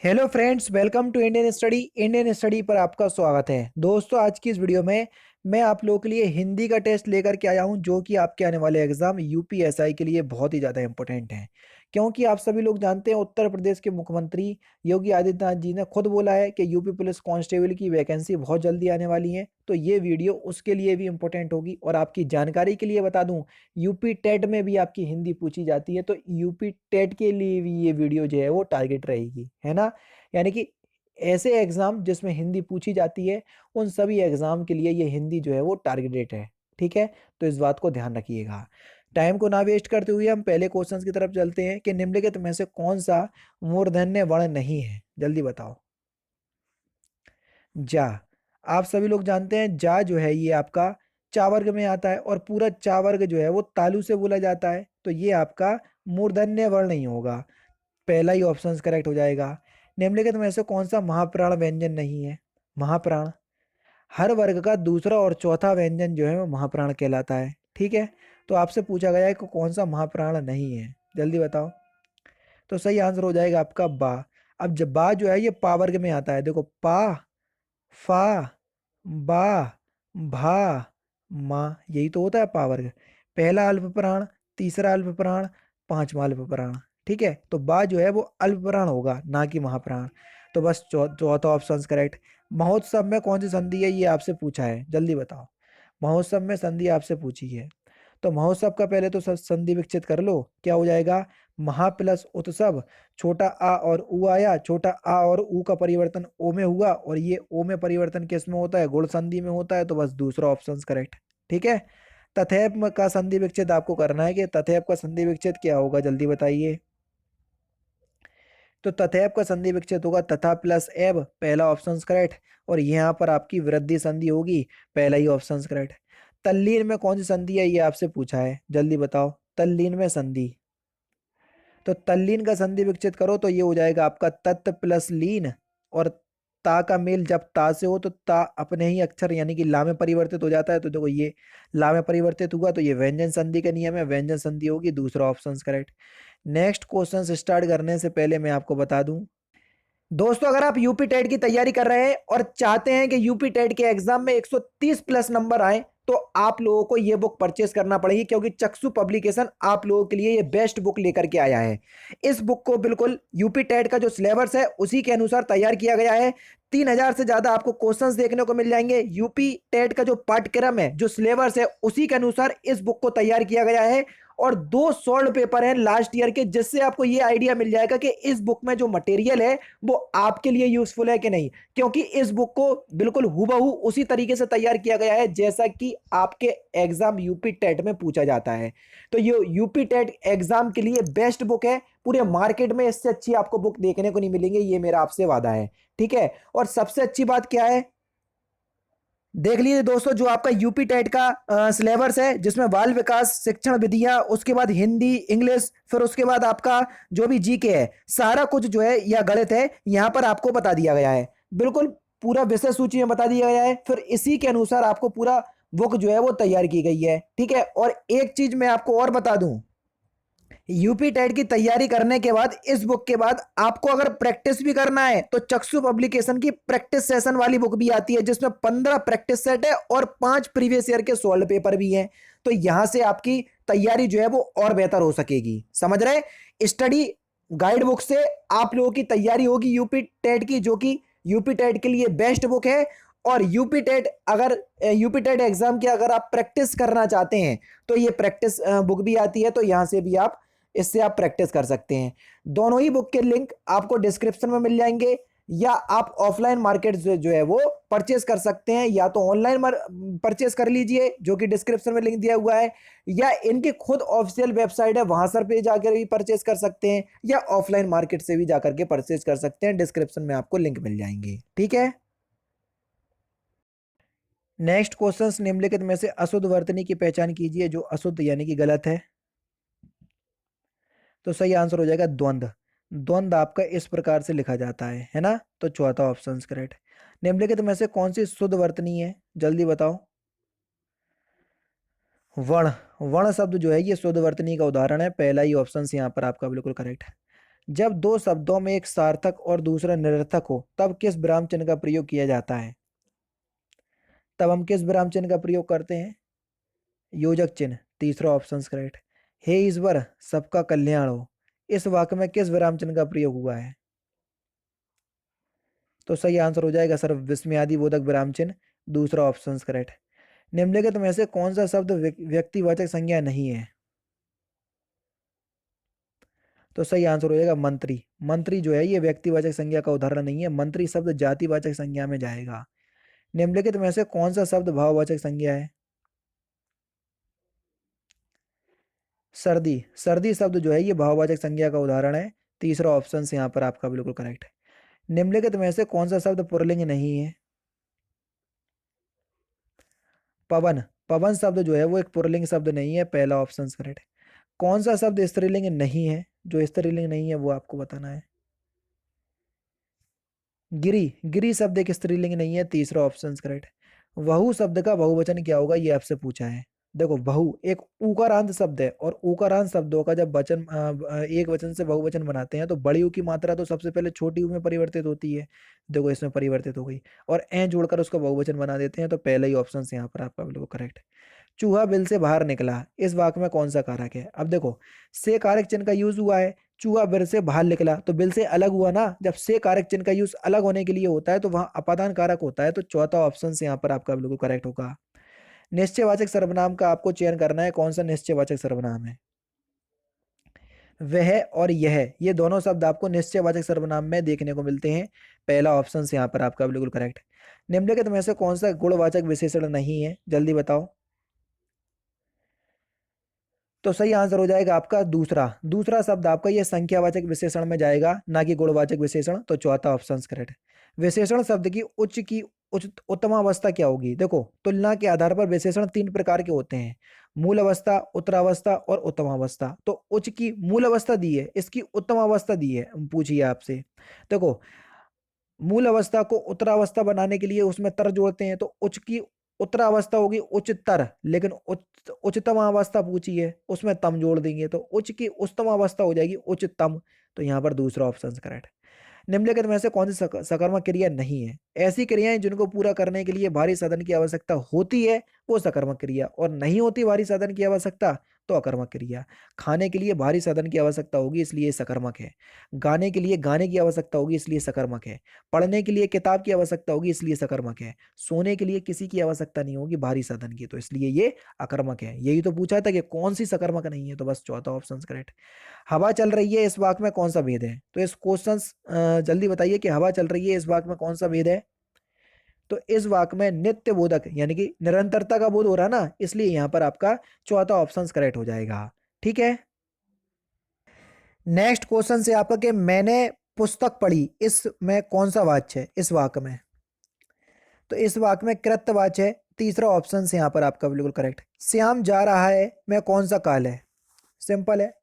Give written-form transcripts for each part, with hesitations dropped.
Hello friends, welcome to Indian study पर आपका स्वागत है। दोस्तों, आज की इस वीडियो में मैं आप लोगों के लिए हिंदी का टेस्ट लेकर के आया हूं, जो कि आपके आने वाले एग्जाम यूपीएसआई के लिए बहुत ही ज़्यादा इंपॉर्टेंट है। क्योंकि आप सभी लोग जानते हैं, उत्तर प्रदेश के मुख्यमंत्री योगी आदित्यनाथ जी ने खुद बोला है कि यूपी पुलिस कांस्टेबल की वैकेंसी बहुत जल्दी आने वाली है। तो ये वीडियो उसके लिए भी इंपॉर्टेंट होगी। और आपकी जानकारी के लिए बता दूं, यूपी टेट में भी आपकी हिंदी पूछी जाती है, तो यूपी टेट के लिए भी ये वीडियो जो है वो टारगेट रहेगी, है ना। यानी कि ऐसे एग्जाम जिसमें हिंदी पूछी जाती है, उन सभी एग्जाम के लिए ये हिंदी जो है वो टारगेटेड है। ठीक है, तो इस बात को ध्यान रखिएगा। टाइम को ना वेस्ट करते हुए हम पहले क्वेश्चंस की तरफ चलते हैं कि निम्नलिखित में से कौन सा मूर्धन्य वर्ण नहीं है। जल्दी बताओ। जा। आप सभी लोग जानते हैं, जा जो है ये आपका चा वर्ग में आता है, और पूरा चा वर्ग जो है वो तालु से बोला जाता है, तो ये आपका मूर्धन्य वर्ण नहीं होगा। पहला ही ऑप्शन करेक्ट हो जाएगा। निम्नलिखित में से कौन सा महाप्राण व्यंजन नहीं है। महाप्राण, हर वर्ग का दूसरा और चौथा व्यंजन जो है वो महाप्राण कहलाता है। ठीक है, तो आपसे पूछा गया है कि कौन सा महाप्राण नहीं है। जल्दी बताओ। तो सही आंसर हो जाएगा आपका बा। अब जब बा जो है ये पा वर्ग में आता है, देखो पा, फा, बा, भा, मा, यही तो होता है पा वर्ग। पहला अल्प प्राण, तीसरा अल्प प्राण, पांचवा अल्प प्राण। ठीक है, तो बा जो है वो अल्प प्राण होगा, ना कि महाप्राण। तो बस चौथा ऑप्शन करेक्ट। महोत्सव में कौन सी संधि है, ये आपसे पूछा है। जल्दी बताओ। महोत्सव में संधि आपसे पूछी है, तो महोत्सव का पहले तो संधि विकसित कर लो। क्या हो जाएगा? महा प्लस उत्सव, छोटा आ और ऊ आया, छोटा आ और ऊ का परिवर्तन ओ में हुआ, और ये ओ में परिवर्तन किस में होता है? गुण संधि में होता है, तो बस दूसरा ऑप्शन करेक्ट। ठीक है, तथैप का संधि विच्छेद आपको करना है कि तथैप का संधि विच्छेद क्या होगा, जल्दी बताइए। तो तथैप का संधि विच्छेद होगा तथा प्लस एब, पहला ऑप्शन करेक्ट। और यहाँ पर आपकी वृद्धि संधि होगी, पहला ही ऑप्शन करेक्ट। तल्लीन में कौन सी संधि है, ये आपसे पूछा है। जल्दी बताओ। तल्लीन में संधि, तो तल्लीन का संधि विकसित करो तो ये हो जाएगा आपका तत् प्लस लीन। और ता का मेल जब ता से हो तो ता अपने ही अक्षर यानी कि ला में परिवर्तित हो जाता है, तो देखो ये ला में परिवर्तित हुआ, तो ये व्यंजन संधि का नियम है, व्यंजन संधि होगी, दूसरा option correct. Next question start करने से पहले मैं आपको बता दूं, दोस्तों, अगर आप यूपी टेट की तैयारी कर रहे हैं और चाहते हैं कि यूपी टेट के एग्जाम में 130 प्लस नंबर आए, तो आप लोगों को यह बुक परचेस करना पड़ेगी, क्योंकि चक्षु पब्लिकेशन आप लोगों के लिए ये बेस्ट बुक लेकर के आया है। इस बुक को बिल्कुल यूपी टेट का जो सिलेबस है उसी के अनुसार तैयार किया गया है। 3,000 से ज्यादा आपको क्वेश्चंस देखने को मिल जाएंगे। यूपी टेट का जो पाठ्यक्रम है, जो सिलेबस है, उसी के अनुसार इस बुक को तैयार किया गया है। और 2 सॉल्व पेपर हैं लास्ट ईयर के, जिससे आपको ये आइडिया मिल जाएगा कि इस बुक में जो मटेरियल है वो आपके लिए यूजफुल है कि नहीं। क्योंकि इस बुक को बिल्कुल हूबहू उसी तरीके से तैयार किया गया है जैसा कि आपके एग्जाम यूपी टेट में पूछा जाता है। तो ये यूपी टेट एग्जाम के लिए बेस्ट बुक है। पूरे मार्केट में इससे अच्छी आपको बुक देखने को नहीं मिलेंगे, ये मेरा आपसे वादा है। ठीक है, और सबसे अच्छी बात क्या है, देख लीजिए दोस्तों, जो आपका यूपी टेट का सिलेबस है, जिसमें बाल विकास, शिक्षण विधियां, उसके बाद हिंदी, इंग्लिश, फिर उसके बाद आपका जो भी जीके है, सारा कुछ जो है या गणित है, यहां पर आपको बता दिया गया है। बिल्कुल पूरा विषय सूची में बता दिया गया है, फिर इसी के अनुसार आपको पूरा बुक जो है वो तैयार की गई है। ठीक है, और एक चीज मैं आपको और बता दूं, यूपी टेट की तैयारी करने के बाद इस बुक के बाद आपको अगर प्रैक्टिस भी करना है, तो चक्षु पब्लिकेशन की प्रैक्टिस सेशन वाली बुक भी आती है, जिसमें 15 प्रैक्टिस सेट है और 5 प्रीवियस ईयर के सॉल्व पेपर भी हैं। तो यहां से आपकी तैयारी जो है वो और बेहतर हो सकेगी। समझ रहे? स्टडी गाइड बुक से आप लोगों की तैयारी होगी यूपी टेट की, जो कि यूपी टेट के लिए बेस्ट बुक है। और यूपी टेट, अगर यूपी टेट एग्जाम की अगर आप प्रैक्टिस करना चाहते हैं, तो ये प्रैक्टिस बुक भी आती है, तो यहां से भी आप, इससे आप प्रैक्टिस कर सकते हैं। दोनों ही बुक के लिंक आपको डिस्क्रिप्शन में मिल जाएंगे, या आप ऑफलाइन मार्केट जो है वो परचेस कर सकते हैं, या तो ऑनलाइन परचेस कर लीजिए, जो कि डिस्क्रिप्शन में लिंक दिया हुआ है, या इनकी खुद ऑफिशियल वेबसाइट है, वहां सर पे जाकर भी परचेस कर सकते हैं, या ऑफलाइन मार्केट से भी जाकर के परचेस कर सकते हैं। डिस्क्रिप्शन में आपको लिंक मिल जाएंगे। ठीक है, नेक्स्ट क्वेश्चन, निम्नलिखित में से अशुद्ध वर्तनी की पहचान कीजिए। जो अशुद्ध यानी कि गलत है, तो सही आंसर हो जाएगा द्वंद्व। द्वंद्व आपका इस प्रकार से लिखा जाता है ना। तो चौथा ऑप्शन करेक्ट। निम्नलिखित में से कौन सी शुद्ध वर्तनी है, जल्दी बताओ। वर्ण, वर्ण शब्द जो है ये शुद्ध वर्तनी का उदाहरण है, पहला ही ऑप्शन यहाँ पर आपका बिल्कुल करेक्ट है। जब दो शब्दों में एक सार्थक और दूसरा निरर्थक हो तब किस विराम चिन्ह का प्रयोग किया जाता है? तब हम किस विराम चिन्ह का प्रयोग करते हैं? योजक चिन्ह, तीसरा ऑप्शन करेक्ट। हे ईश्वर सबका कल्याण हो, इस वाक्य में किस विराम चिन्ह का प्रयोग हुआ है? तो सही आंसर हो जाएगा सर विस्मयादि बोधक विराम चिन्ह, दूसरा ऑप्शन करेक्ट। निम्नलिखित में से कौन सा शब्द व्यक्तिवाचक संज्ञा नहीं है? तो सही आंसर हो जाएगा मंत्री। मंत्री जो है ये व्यक्तिवाचक संज्ञा का उदाहरण नहीं है, मंत्री शब्द जातिवाचक संज्ञा में जाएगा। निम्नलिखित में से कौन सा शब्द भाववाचक संज्ञा है? सर्दी। सर्दी शब्द जो है ये भाववाचक संज्ञा का उदाहरण है, तीसरा ऑप्शन से यहाँ पर आपका बिल्कुल करेक्ट है। निम्नलिखित में से कौन सा शब्द पुल्लिंग नहीं है? पवन। पवन शब्द जो है वो एक पुल्लिंग शब्द नहीं है, पहला ऑप्शन करेक्ट है। कौन सा शब्द स्त्रीलिंग नहीं है? जो स्त्रीलिंग नहीं है वो आपको बताना है। गिरी। गिरी शब्द एक स्त्रीलिंग नहीं है, तीसरा ऑप्शन करेक्ट है। वहु शब्द का बहुवचन क्या होगा ये आपसे पूछा है। देखो बहु एक उकारांत शब्द है और उकारांत शब्दों का जब वचन एक वचन से बहुवचन बनाते हैं तो बड़ी ऊ की मात्रा तो सबसे पहले छोटी ऊ में परिवर्तित होती है। देखो इसमें परिवर्तित हो गई और ए जोड़कर उसको बहुवचन बना देते हैं, तो पहला ही ऑप्शन यहाँ पर आपका बिल्कुल करेक्ट है। चूहा बिल से बाहर निकला, इस वाक्य में कौन सा कारक है? अब देखो से कारक चिन्ह का यूज हुआ है, चूहा बिल से बाहर निकला तो बिल से अलग हुआ ना, जब से कारक चिन्ह का यूज अलग होने के लिए होता है तो वहां अपादान कारक होता है, तो चौथा ऑप्शन से यहाँ पर आपका बिल्कुल करेक्ट होगा। निश्चयवाचक सर्वनाम का आपको चयन करना है, कौन सा निश्चयवाचक सर्वनाम है? वह और यह, ये दोनों शब्द आपको निश्चयवाचक सर्वनाम में देखने को मिलते हैं, पहला ऑप्शन से यहाँ पर आपका बिल्कुल करेक्ट है। निम्नलिखित में से कौन सा गुणवाचक विशेषण नहीं है, जल्दी बताओ। तो सही आंसर हो जाएगा आपका दूसरा। दूसरा शब्द आपका ये संख्यावाचक विशेषण में जाएगा, ना कि गुणवाचक विशेषण, तो चौथा ऑप्शन करेक्ट है। विशेषण शब्द की उच्च उत्तमावस्था क्या होगी? देखो तुलना के आधार पर विशेषण तीन प्रकार के होते हैं, मूल अवस्था, उत्तरावस्था और उत्तमावस्था। तो उच्च की मूल अवस्था दी है, इसकी उत्तम अवस्था दी है, पूछिए आपसे। देखो मूल अवस्था को उत्तरावस्था बनाने के लिए उसमें तर जोड़ते हैं, तो उच्च की उत्तरावस्था होगी उच्चतर, लेकिन उच्चतम अवस्था पूछी है उसमें तम जोड़ देंगे तो उच्च की उच्चतम अवस्था हो जाएगी उच्चतम, तो यहाँ पर दूसरा ऑप्शन करेक्ट। निम्नलिखित में से कौन सी सकर्मक क्रिया नहीं है? ऐसी क्रियाएं जिनको पूरा करने के लिए भारी साधन की आवश्यकता होती है वो सकर्मक क्रिया, और नहीं होती भारी साधन की आवश्यकता तो अकर्मक क्रिया। खाने के लिए भारी साधन की आवश्यकता होगी इसलिए सकर्मक है, गाने के लिए गाने की आवश्यकता होगी इसलिए सकर्मक है, पढ़ने के लिए किताब की आवश्यकता होगी इसलिए सकर्मक है, सोने के लिए किसी की आवश्यकता नहीं होगी भारी साधन की, तो इसलिए ये अकर्मक है। यही तो पूछा था कि कौन सी सकर्मक नहीं है, तो बस चौथा ऑप्शन करेक्ट। हवा चल रही है इस वाक्य में कौन सा भेद है? तो इस क्वेश्चन जल्दी बताइए कि हवा चल रही है इस वाक्य में कौन सा भेद है? तो इस वाक्य में नित्य बोधक यानी कि निरंतरता का बोध हो रहा है ना, इसलिए यहां पर आपका चौथा ऑप्शन करेक्ट हो जाएगा। ठीक है, नेक्स्ट क्वेश्चन से आपका कि मैंने पुस्तक पढ़ी, इसमें कौन सा वाच्य है इस वाक्य में? तो इस वाक्य में कृत्यवाच्य है, तीसरा ऑप्शन से यहां पर आपका बिल्कुल करेक्ट। श्याम जा रहा है में कौन सा काल है? सिंपल है,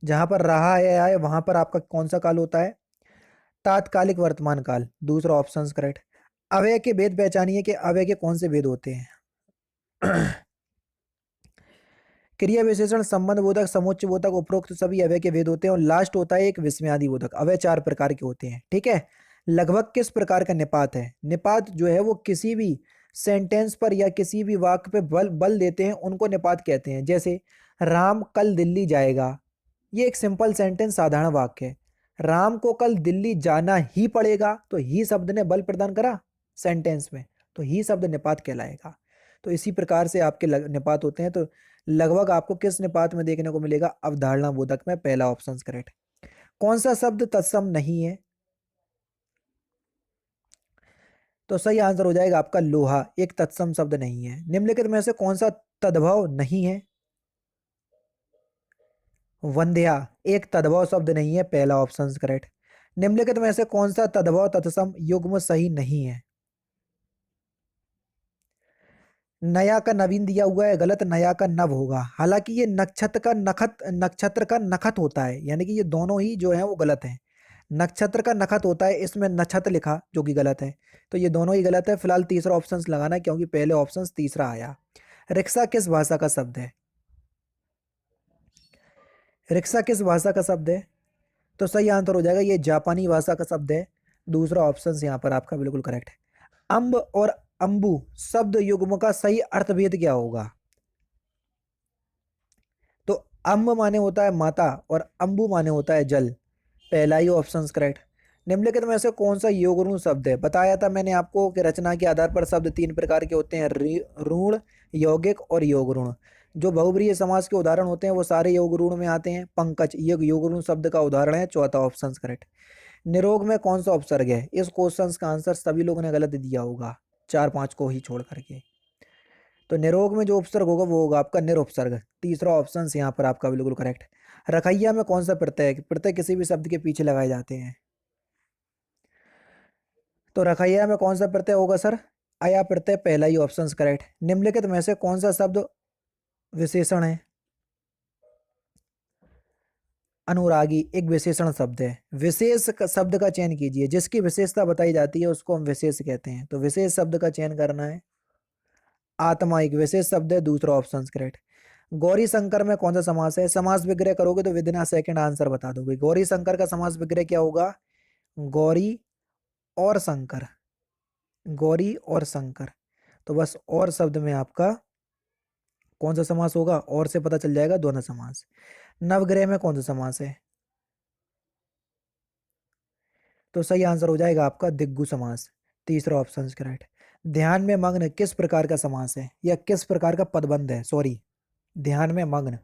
जहां पर रहा है आए वहां पर आपका कौन सा काल होता है? तात्कालिक वर्तमान काल, दूसरा ऑप्शन करेक्ट। अव्यय के भेद पहचानिए कि अव्यय के कौन से भेद होते हैं? क्रिया विशेषण संबंध बोधक समुच्चय बोधक उपरोक्त सभी अव्यय के भेद होते हैं, और लास्ट होता है एक विस्मयादि बोधक। अव्यय चार प्रकार के होते हैं, ठीक है। लगभग किस प्रकार का निपात है? निपात जो है वो किसी भी सेंटेंस पर या किसी भी वाक्य पे बल बल देते हैं उनको निपात कहते हैं। जैसे राम कल दिल्ली जाएगा, ये एक सिंपल सेंटेंस साधारण वाक्य है। राम को कल दिल्ली जाना ही पड़ेगा, तो ही शब्द ने बल प्रदान करा सेंटेंस में, तो ही शब्द निपात कहलाएगा। तो इसी प्रकार से आपके निपात होते हैं। तो लगभग आपको किस निपात में देखने को मिलेगा? अवधारणा बोधक में, पहला ऑप्शन करेक्ट। कौन सा शब्द तत्सम नहीं है? तो सही आंसर हो जाएगा आपका लोहा, एक तत्सम शब्द नहीं है। निम्नलिखित में से कौन सा तद्भव नहीं है? वंध्या, एक तद्भव शब्द नहीं है, पहला ऑप्शन करेक्ट। निम्नलिखित में से कौन सा तद्भव तत्सम युग्म सही नहीं है? नया का नवीन दिया हुआ है, गलत, नया का नव होगा। हालांकि ये नक्षत्र का नखत होता है, यानी कि ये दोनों ही जो है वो गलत है। नक्षत्र का नखत होता है, इसमें नक्षत्र लिखा जो कि गलत है, तो ये दोनों ही गलत है। फिलहाल तीसरा ऑप्शन लगाना है क्योंकि पहले ऑप्शन तीसरा आया। रिक्शा किस भाषा का शब्द है? रिक्शा किस भाषा का शब्द है? तो सही आंसर हो जाएगा ये जापानी भाषा का शब्द है। दूसरा ऑप्शन यहाँ पर आपका बिल्कुल करेक्ट है। अम्ब और अंबु शब्द युग्म का सही अर्थभेद क्या होगा? तो अम्ब माने होता है माता और अंबु माने होता है जल। पहला ही ऑप्शन करेक्ट। निम्नलिखित में से कौन सा योगऋण शब्द है? बताया था मैंने आपको कि रचना के आधार पर शब्द तीन प्रकार के होते हैं, ऋण, यौगिक और योगऋण। जो बहुब्रीहि समास के उदाहरण होते हैं वो सारे योगऋण में आते हैं। पंकज ये योगऋण शब्द का उदाहरण है। चौथा ऑप्शन करेक्ट। निरोग में कौन सा उपसर्ग है? इस क्वेश्चन का आंसर सभी लोगों ने गलत दिया होगा, चार पांच को ही छोड़ करके। तो निरोग में जो उपसर्ग होगा वो होगा आपका निरुपसर्ग। तीसरा ऑप्शन यहाँ पर आपका बिल्कुल करेक्ट। रखैया में कौन सा प्रत्यय है? प्रत्यय किसी भी शब्द के पीछे लगाए जाते हैं। तो रखैया में कौन सा प्रत्यय होगा सर? अया प्रत्यय। पहला ही ऑप्शन करेक्ट। निम्नलिखित में से कौन सा शब्द विशेषण है? अनुरागी एक विशेषण शब्द है। विशेष शब्द का चयन कीजिए, जिसकी विशेषता बताई जाती है उसको हम विशेष कहते हैं। तो विशेष शब्द का चयन करना है। आत्मा एक विशेष शब्द है। दूसरा ऑप्शन करेक्ट। गौरी शंकर में कौन सा समास है? समास विग्रह करोगे तो विदिन सेकंड आंसर बता दोगे। गौरी शंकर का समास विग्रह क्या होगा? गौरी और शंकर। गौरी और शंकर। तो बस और शब्द में आपका कौन सा समास होगा? और से पता चल जाएगा दोनों समास। नवग्रह में कौन सा समास है? तो सही आंसर हो जाएगा आपका दिग्गु समास। तीसरा ऑप्शन करेक्ट। ध्यान में मग्न किस प्रकार का समास है या किस प्रकार का पदबंध है? सॉरी, ध्यान में मग्न।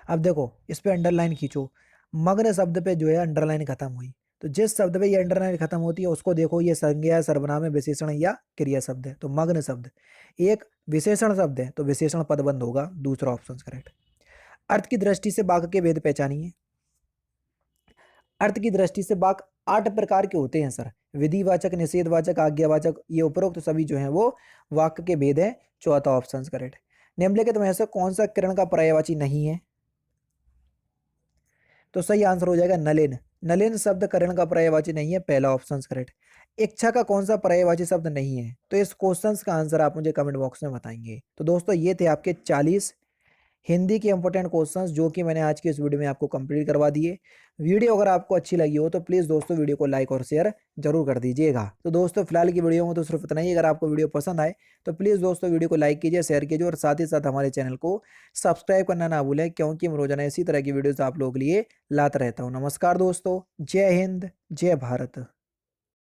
अब देखो इस पे अंडरलाइन खींचो। मग्न शब्द पे जो है अंडरलाइन खत्म हुई। तो जिस शब्द पे ये अंडरलाइन खत्म होती है उसको देखो ये संज्ञा, सर्वनाम है, विशेषण या क्रिया शब्द है। तो मग्न शब्द एक विशेषण शब्द है तो विशेषण पदबंध होगा। दूसरा ऑप्शन करेक्ट। अर्थ की दृष्टि से वाक्य के भेद पहचानिए। अर्थ की दृष्टि से वाक्य 8 प्रकार के होते हैं सर। विधिवाचक, निषेधवाचक, आज्ञावाचक, ये उपरोक्त सभी जो है वो वाक्य के भेद है। चौथा ऑप्शन करेक्ट। निम्नलिखित में से कौन सा किरण का पर्यायवाची नहीं है? तो सही आंसर हो जाएगा नलिन। नलिन शब्द करण का पर्यायवाची नहीं है। पहला ऑप्शन करेक्ट। इच्छा का कौन सा पर्यायवाची शब्द नहीं है? तो इस क्वेश्चन का आंसर आप मुझे कमेंट बॉक्स में बताएंगे। तो दोस्तों ये थे आपके 40 हिंदी के इंपॉर्टेंट क्वेश्चंस जो कि मैंने आज के इस वीडियो में आपको कंप्लीट करवा दिए। वीडियो अगर आपको अच्छी लगी हो तो प्लीज़ दोस्तों वीडियो को लाइक और शेयर जरूर कर दीजिएगा। तो दोस्तों फिलहाल की वीडियो में तो सिर्फ इतना ही। अगर आपको वीडियो पसंद आए तो प्लीज़ दोस्तों वीडियो को लाइक कीजिए, शेयर कीजिए और साथ ही साथ हमारे चैनल को सब्सक्राइब करना ना भूलें, क्योंकि मैं रोजाना इसी तरह की वीडियोज़ आप लोगों के लिए लाता रहता हूँ। नमस्कार दोस्तों, जय हिंद, जय भारत।